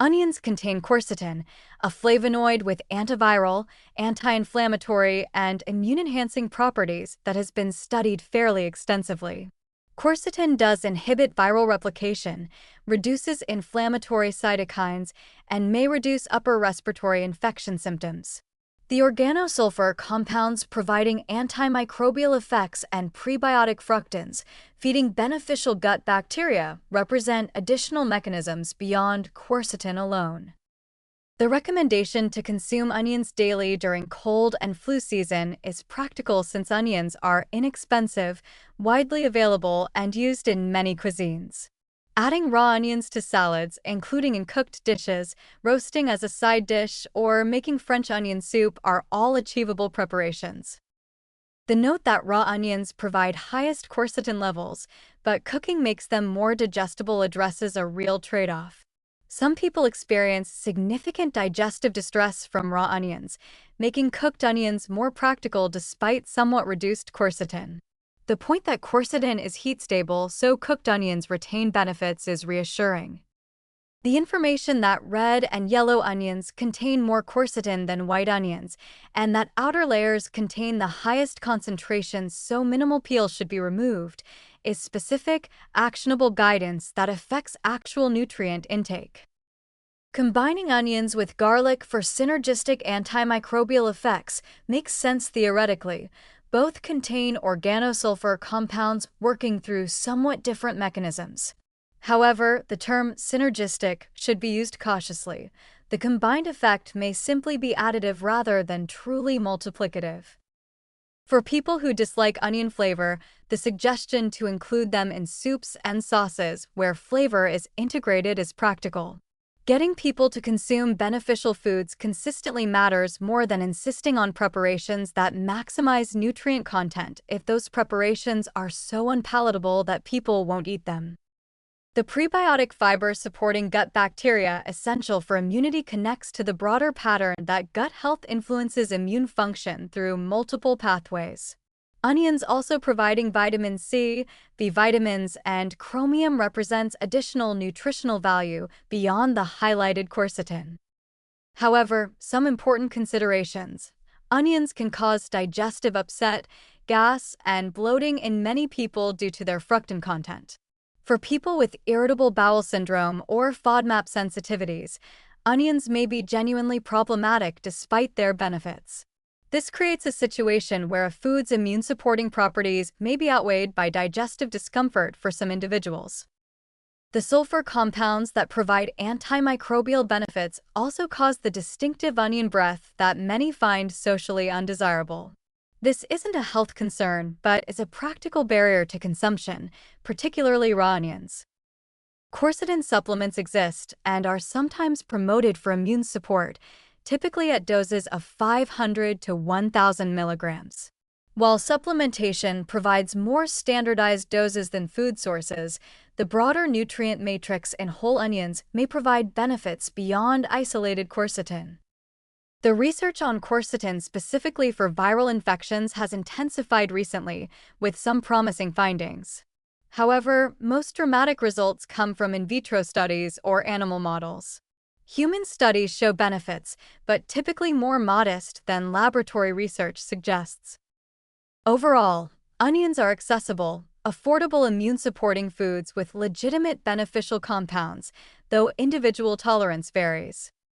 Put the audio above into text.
Onions contain quercetin, a flavonoid with antiviral, anti-inflammatory, and immune-enhancing properties that has been studied fairly extensively. Quercetin does inhibit viral replication, reduces inflammatory cytokines, and may reduce upper respiratory infection symptoms. The organosulfur compounds providing antimicrobial effects and prebiotic fructans, feeding beneficial gut bacteria, represent additional mechanisms beyond quercetin alone. The recommendation to consume onions daily during cold and flu season is practical since onions are inexpensive, widely available, and used in many cuisines. Adding raw onions to salads, including in cooked dishes, roasting as a side dish, or making French onion soup are all achievable preparations. The note that raw onions provide highest quercetin levels, but cooking makes them more digestible addresses a real trade-off. Some people experience significant digestive distress from raw onions, making cooked onions more practical despite somewhat reduced quercetin. The point that quercetin is heat-stable so cooked onions retain benefits is reassuring. The information that red and yellow onions contain more quercetin than white onions, and that outer layers contain the highest concentrations so minimal peel should be removed, is specific, actionable guidance that affects actual nutrient intake. Combining onions with garlic for synergistic antimicrobial effects makes sense theoretically. Both contain organosulfur compounds working through somewhat different mechanisms. However, the term synergistic should be used cautiously. The combined effect may simply be additive rather than truly multiplicative. For people who dislike onion flavor, the suggestion to include them in soups and sauces where flavor is integrated is practical. Getting people to consume beneficial foods consistently matters more than insisting on preparations that maximize nutrient content if those preparations are so unpalatable that people won't eat them. The prebiotic fiber supporting gut bacteria essential for immunity connects to the broader pattern that gut health influences immune function through multiple pathways. Onions also providing vitamin C, B vitamins, and chromium represents additional nutritional value beyond the highlighted quercetin. However, some important considerations. Onions can cause digestive upset, gas, and bloating in many people due to their fructan content. For people with irritable bowel syndrome or FODMAP sensitivities, onions may be genuinely problematic despite their benefits. This creates a situation where a food's immune-supporting properties may be outweighed by digestive discomfort for some individuals. The sulfur compounds that provide antimicrobial benefits also cause the distinctive onion breath that many find socially undesirable. This isn't a health concern, but is a practical barrier to consumption, particularly raw onions. Quercetin supplements exist and are sometimes promoted for immune support, typically at doses of 500 to 1,000 milligrams. While supplementation provides more standardized doses than food sources, the broader nutrient matrix in whole onions may provide benefits beyond isolated quercetin. The research on quercetin specifically for viral infections has intensified recently, with some promising findings. However, most dramatic results come from in vitro studies or animal models. Human studies show benefits, but typically more modest than laboratory research suggests. Overall, onions are accessible, affordable immune-supporting foods with legitimate beneficial compounds, though individual tolerance varies.